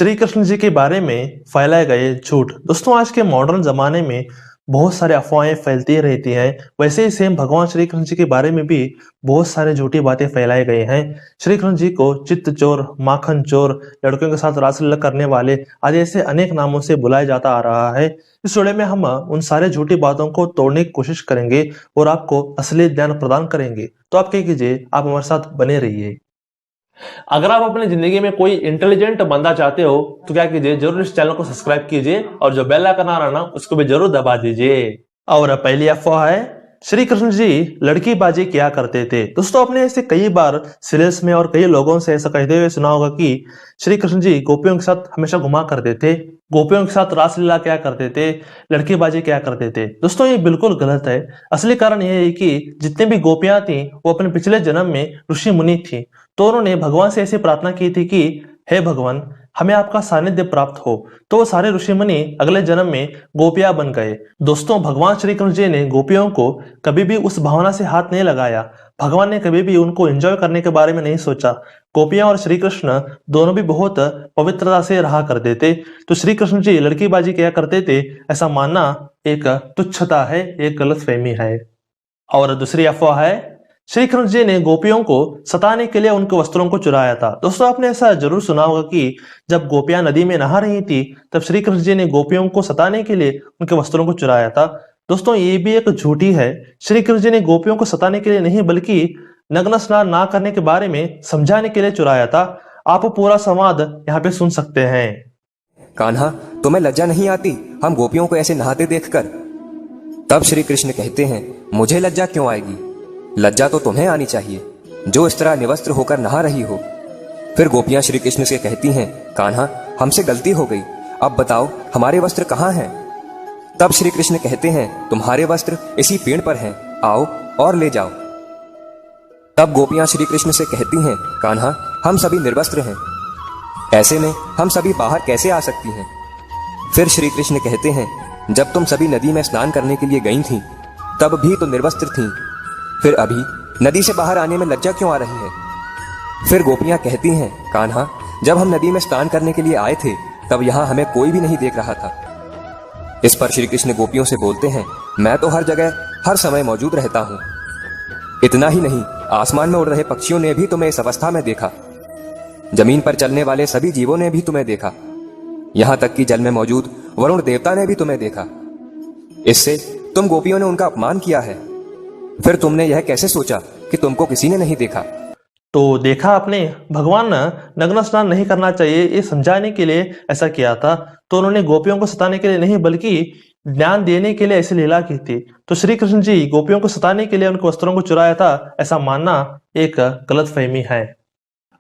श्री कृष्ण जी के बारे में फैलाए गए झूठ। दोस्तों आज के मॉडर्न जमाने में बहुत सारे अफवाहें फैलती रहती हैं। वैसे ही सेम भगवान श्री कृष्ण जी के बारे में भी बहुत सारे झूठी बातें फैलाई गई हैं। श्री कृष्ण जी को चित्त चोर, माखन चोर, लड़कियों के साथ रासलीला करने वाले आदि ऐसे अनेक नामों से बुलाया जाता आ रहा है। इस वीडियो में हम उन सारे झूठी बातों को तोड़ने की कोशिश करेंगे और आपको असली ज्ञान प्रदान करेंगे। तो आप क्या कीजिए, आप हमारे साथ बने रहिए। अगर आप अपनी जिंदगी में कोई इंटेलिजेंट बंदा चाहते हो तो क्या कीजिए, जरूर इस चैनल को सब्सक्राइब कीजिए और जो बेल आइकन आ रहा है ना उसको भी जरूर दबा दीजिए। और पहली अफवाह है, श्री कृष्ण जी लड़कीबाजी किया करते थे। दोस्तों आपने ऐसे कई बार सीरियल्स में और कई लोगों से ऐसा कहते हुए सुना होगा कि श्री कृष्ण जी गोपियों के साथ हमेशा घुमा करते थे, गोपियों के साथ रासलीला किया करते थे, लड़कीबाजी किया करते थे। दोस्तों ये बिल्कुल गलत है। असली कारण यह है कि जितने भी गोपियां थी वो अपने पिछले जन्म में ऋषि मुनि थी, तो उन्होंने भगवान से ऐसी प्रार्थना की थी कि हे भगवान हमें आपका सानिध्य प्राप्त हो। तो वो सारे ऋषि मुनि अगले जन्म में गोपियां बन गए। दोस्तों भगवान श्री कृष्ण जी ने गोपियों को कभी भी उस भावना से हाथ नहीं लगाया। भगवान ने कभी भी उनको एंजॉय करने के बारे में नहीं सोचा। गोपियां और श्री कृष्ण दोनों भी बहुत पवित्रता से रहा करते थे, तो श्री कृष्ण जी लड़कीबाजी किया करते थे ऐसा मानना एक तुच्छता है, एक गलतफहमी है। और दूसरी अफवाह है, श्री कृष्ण जी ने गोपियों को सताने के लिए उनके वस्त्रों को चुराया था। दोस्तों आपने ऐसा जरूर सुना होगा कि जब गोपियां नदी में नहा रही थी तब श्री कृष्ण जी ने गोपियों को सताने के लिए उनके वस्त्रों को चुराया था। दोस्तों ये भी एक झूठी है। श्री कृष्ण जी ने गोपियों को सताने के लिए नहीं बल्कि नग्न स्नान ना करने के बारे में समझाने के लिए चुराया था। आप पूरा संवाद यहाँ पे सुन सकते हैं। कान्हा, तुम्हें लज्जा नहीं आती हम गोपियों को ऐसे नहाते देखकर? तब श्री कृष्ण कहते हैं, मुझे लज्जा क्यों आएगी? लज्जा तो तुम्हें आनी चाहिए जो इस तरह निवस्त्र होकर नहा रही हो। फिर गोपियां श्री कृष्ण से कहती हैं, कान्हा हमसे गलती हो गई, अब बताओ हमारे वस्त्र कहाँ हैं? तब श्री कृष्ण कहते हैं, तुम्हारे वस्त्र इसी पेड़ पर हैं, आओ और ले जाओ। तब गोपियां श्री कृष्ण से कहती हैं, कान्हा हम सभी निर्वस्त्र हैं, ऐसे में हम सभी बाहर कैसे आ सकती हैं? फिर श्री कृष्ण कहते हैं, जब तुम सभी नदी में स्नान करने के लिए गई थी तब भी तो निर्वस्त्र थी, फिर अभी नदी से बाहर आने में लज्जा क्यों आ रही है? फिर गोपियां कहती हैं, कान्हा जब हम नदी में स्नान करने के लिए आए थे तब यहां हमें कोई भी नहीं देख रहा था। इस पर श्री कृष्ण गोपियों से बोलते हैं, मैं तो हर जगह हर समय मौजूद रहता हूं। इतना ही नहीं, आसमान में उड़ रहे पक्षियों ने भी तुम्हें इस अवस्था में देखा, जमीन पर चलने वाले सभी जीवों ने भी तुम्हें देखा, यहां तक कि जल में मौजूद वरुण देवता ने भी तुम्हें देखा। इससे तुम गोपियों ने उनका अपमान किया है। फिर तुमने यह कैसे सोचा कि तुमको किसी ने नहीं देखा? तो देखा आपने, भगवान नग्न स्नान नहीं करना चाहिए ये समझाने के लिए ऐसा किया था। तो उन्होंने गोपियों को सताने के लिए नहीं बल्कि ज्ञान देने के लिए ऐसी लीला की थी। तो श्री कृष्ण जी गोपियों को सताने के लिए उनके वस्त्रों को चुराया था ऐसा मानना एक गलतफहमी है।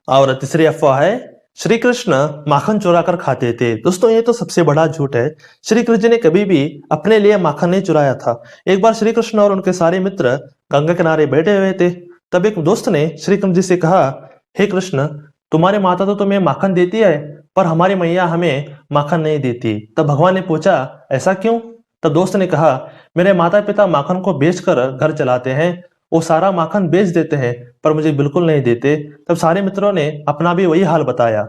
और तीसरी अफवाह है, श्री कृष्ण माखन चुरा कर खाते थे। दोस्तों ये तो सबसे बड़ा झूठ है। श्री कृष्ण ने कभी भी अपने लिए माखन नहीं चुराया था। एक बार श्री कृष्ण और उनके सारे मित्र गंगा किनारे बैठे हुए थे, तब एक दोस्त ने श्री कृष्ण जी से कहा, हे कृष्ण तुम्हारी माता तो तुम्हें माखन देती है पर हमारी मैया हमें माखन नहीं देती। तब भगवान ने पूछा, ऐसा क्यों? तब दोस्त ने कहा, मेरे माता पिता माखन को बेचकर घर चलाते हैं, वो सारा माखन बेच देते हैं पर मुझे बिल्कुल नहीं देते। तब सारे मित्रों ने अपना भी वही हाल बताया।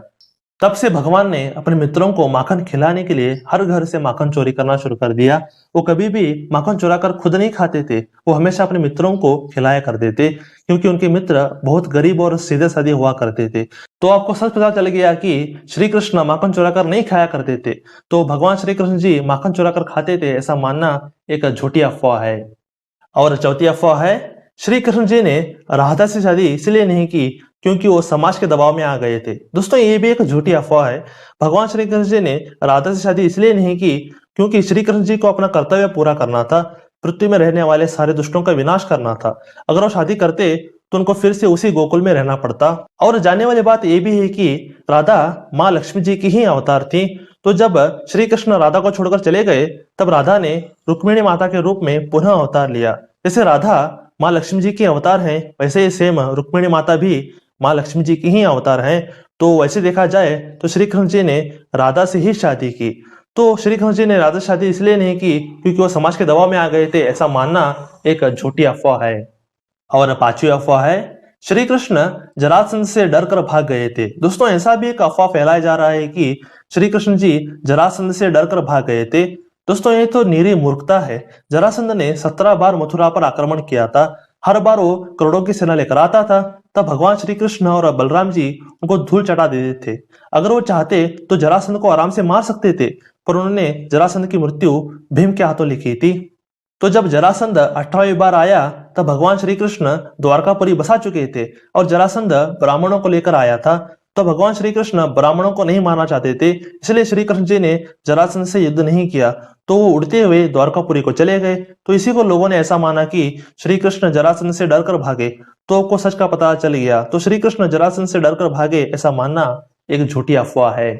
तब से भगवान ने अपने मित्रों को माखन खिलाने के लिए हर घर से माखन चोरी करना शुरू कर दिया। वो कभी भी माखन चुरा कर खुद नहीं खाते थे, वो हमेशा अपने मित्रों को खिलाया करते थे, क्योंकि उनके मित्र बहुत गरीब और सीधे साधे हुआ करते थे। तो आपको सच पता चल गया कि श्री कृष्ण माखन चुरा कर नहीं खाया करते थे, तो भगवान श्री कृष्ण जी माखन चुरा कर खाते थे ऐसा मानना एक झूठी अफवाह है। और चौथी अफवाह है, श्री कृष्ण जी ने राधा से शादी इसलिए नहीं की क्योंकि वो समाज के दबाव में आ गए थे। दोस्तों ये भी एक झूठी अफवाह है। भगवान श्री कृष्ण जी ने राधा से शादी इसलिए नहीं की क्योंकि श्री कृष्ण जी को अपना कर्तव्य पूरा करना था, पृथ्वी में रहने वाले सारे दुष्टों का विनाश करना था। अगर वो शादी करते तो उनको फिर से उसी गोकुल में रहना पड़ता। और जानने वाली बात यह भी है कि राधा माँ लक्ष्मी जी की ही अवतार थी। तो जब श्री कृष्ण राधा को छोड़कर चले गए तब राधा ने रुक्मिणी माता के रूप में पुनः अवतार लिया। जैसे राधा माँ लक्ष्मी जी की अवतार हैं, वैसे ही सेम रुक्मिणी माता भी माँ लक्ष्मी जी की ही अवतार हैं। तो वैसे देखा जाए तो श्री कृष्ण जी ने राधा से ही शादी की। तो श्री कृष्ण जी ने राधा से शादी इसलिए नहीं की क्योंकि वो समाज के दबाव में आ गए थे ऐसा मानना एक झूठी अफवाह है। और पांचवी अफवाह है, श्री कृष्ण जरासंध से डर कर भाग गए थे। दोस्तों ऐसा भी एक अफवाह फैलाया जा रहा है कि श्री कृष्ण जी जरासंध से डरकर भाग गए थे। दोस्तों ये तो निरी मूर्खता है। जरासंध ने 17 बार मथुरा पर आक्रमण किया था। हर बार वो करोड़ों की सेना लेकर आता था। तब भगवान श्री कृष्ण और बलराम जी उनको धूल चटा देते थे। अगर वो चाहते तो जरासंध को आराम से मार सकते थे, पर उन्होंने जरासंध की मृत्यु भीम के हाथों लिखी थी। तो जब जरासंध 18वीं बार आया तब भगवान श्री कृष्ण द्वारकापुरी बसा चुके थे और जरासंध ब्राह्मणों को लेकर आया था। तो भगवान श्री कृष्ण ब्राह्मणों को नहीं मारना चाहते थे, इसलिए श्री कृष्ण जी ने जरासंध से युद्ध नहीं किया। तो वो उड़ते हुए द्वारकापुरी को चले गए। तो इसी को लोगों ने ऐसा माना कि श्री कृष्ण जरासंध से डरकर भागे। तो को सच का पता चल गया। तो श्री कृष्ण जरासंध से डरकर भागे ऐसा मानना एक झूठी अफवाह है।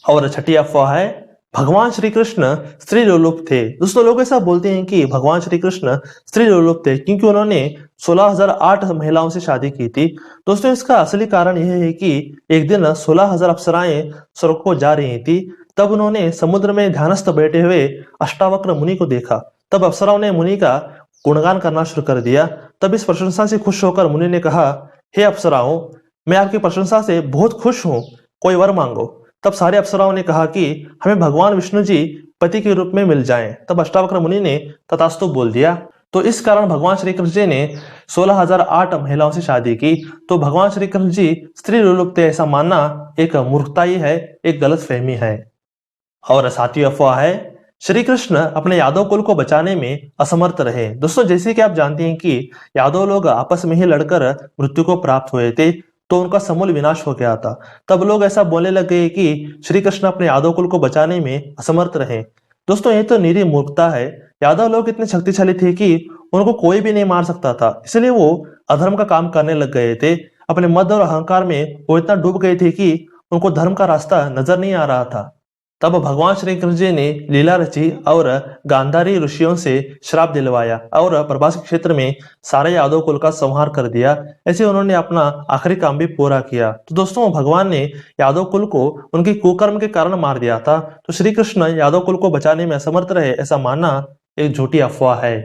और छठी अफवाह है भगवान श्री कृष्ण स्त्री लोलुप थे। दोस्तों लोग ऐसा बोलते हैं कि भगवान श्री कृष्ण स्त्री लोलुप थे क्योंकि उन्होंने 16,008 महिलाओं से शादी की थी। दोस्तों इसका असली कारण यह है कि एक दिन 16,000 अप्सराएं स्वर्ग को जा रही थी। तब उन्होंने समुद्र में ध्यानस्थ बैठे हुए अष्टावक्र मुनि को देखा। तब अप्सराओं ने मुनि का गुणगान करना शुरू कर दिया। तब इस प्रशंसा से खुश होकर मुनि ने कहा, हे अप्सराओं, मैं आपकी प्रशंसा से बहुत खुश हूँ, कोई वर मांगो। तब सारे अप्सराओं ने कहा कि हमें भगवान विष्णु जी पति के रूप में मिल जाएं। तब अष्टावक्र मुनि ने तथास्तु बोल दिया। तो इस कारण भगवान श्री कृष्ण जी ने 16,008 महिलाओं से शादी की। तो भगवान श्री कृष्ण जी स्त्री लोलुप थे ऐसा मानना एक मूर्खता ही है, एक गलत फहमी है। और सातवीं अफवाह है श्री कृष्ण अपने यादव कुल को बचाने में असमर्थ रहे। दोस्तों जैसे कि आप जानते हैं कि यादव लोग आपस में ही लड़कर मृत्यु को प्राप्त हुए थे, तो उनका समूल विनाश हो गया था। तब लोग ऐसा बोलने लग गए कि श्री कृष्ण अपने यादव कुल को बचाने में असमर्थ रहे। दोस्तों ये तो निरी मूर्खता है। यादव लोग इतने शक्तिशाली थे कि उनको कोई भी नहीं मार सकता था, इसलिए वो अधर्म का काम करने लग गए थे। अपने मद और अहंकार में वो इतना डूब गए थे कि उनको धर्म का रास्ता नजर नहीं आ रहा था। तब भगवान श्री कृष्ण जी ने लीला रची और गांधारी ऋषियों से श्राप दिलवाया और प्रभास क्षेत्र में सारे यादव कुल का संहार कर दिया। ऐसे उन्होंने अपना आखिरी काम भी पूरा किया। तो दोस्तों भगवान ने यादव कुल को उनके कुकर्म के कारण मार दिया था। तो श्री कृष्ण यादव कुल को बचाने में असमर्थ रहे ऐसा मानना एक झूठी अफवाह है।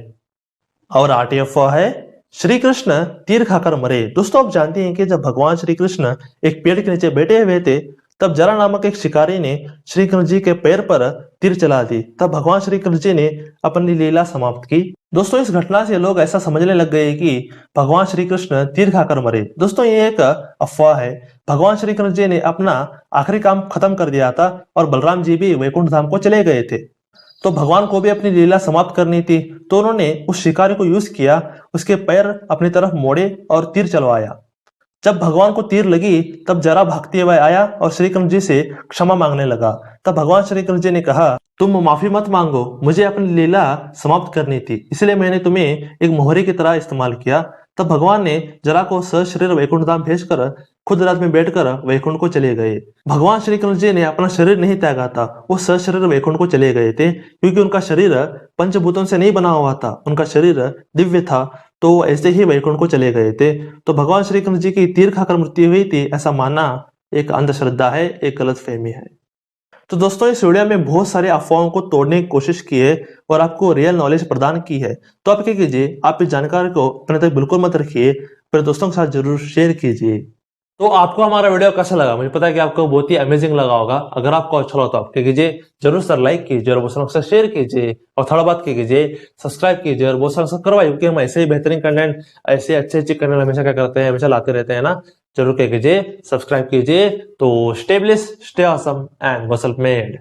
और आठवीं अफवाह है श्री कृष्ण तीर खाकर मरे। दोस्तों आप जानते हैं कि जब भगवान श्री कृष्ण एक पेड़ के नीचे बैठे हुए थे तब जरा नामक एक शिकारी ने श्री कृष्ण जी के पैर पर तीर चला दी। तब भगवान श्री कृष्ण जी ने अपनी लीला समाप्त की। दोस्तों इस घटना से लोग ऐसा समझने लग गए कि भगवान श्री कृष्ण तीर खाकर मरे। दोस्तों ये एक अफवाह है। भगवान श्री कृष्ण जी ने अपना आखिरी काम खत्म कर दिया था और बलराम जी भी वैकुंठ धाम को चले गए थे। तो भगवान को भी अपनी लीला समाप्त करनी थी, तो उन्होंने उस शिकारी को यूज किया, उसके पैर अपनी तरफ मोड़े और तीर चलवाया। जब भगवान को तीर लगी तब जरा भागते हुए आया और श्री कृष्ण जी से क्षमा मांगने लगा। तब भगवान श्री कृष्ण जी ने कहा, तुम माफी मत मांगो, मुझे अपनी लीला समाप्त करनी थी, इसलिए मैंने तुम्हें एक मोहरी की तरह इस्तेमाल किया। तब भगवान ने जरा को सशरीर वैकुंठ धाम भेजकर खुद रथ में बैठकर वैकुंठ को चले गए। भगवान श्री कृष्ण जी ने अपना शरीर नहीं त्यागा था, वो सशरीर वैकुंठ को चले गए थे क्योंकि उनका शरीर पंचभूतों से नहीं बना हुआ था, उनका शरीर दिव्य था, तो वो ऐसे ही वैकुंठ को चले गए थे। तो भगवान श्री कृष्ण जी की तीर खाकर मृत्यु हुई थी ऐसा मानना एक अंधश्रद्धा है, एक गलत फहमी है। तो दोस्तों इस वीडियो में बहुत सारे अफवाहों को तोड़ने की कोशिश की है और आपको रियल नॉलेज प्रदान की है। तो आप क्या कीजिए, आप इस जानकारी को अपने तक बिल्कुल मत रखिए, अपने दोस्तों के साथ जरूर शेयर कीजिए। तो आपको हमारा वीडियो कैसा लगा? मुझे पता है कि आपको बहुत ही अमेजिंग लगा होगा। अगर आपको अच्छा लगा तो आप क्या कीजिए, जरूर सर लाइक कीजिए और बहुत सारा शेयर कीजिए और थोड़ा बात कीजिए, सब्सक्राइब कीजिए और बहुत सारा करवाइए, क्योंकि हम ऐसे ही बेहतरीन कंटेंट, ऐसे अच्छे कंटेंट हमेशा क्या करते हैं, हमेशा लाते रहते हैं ना। जरूर क्या कीजिए, सब्सक्राइब कीजिए। तो stay blessed, stay awesome and go self made.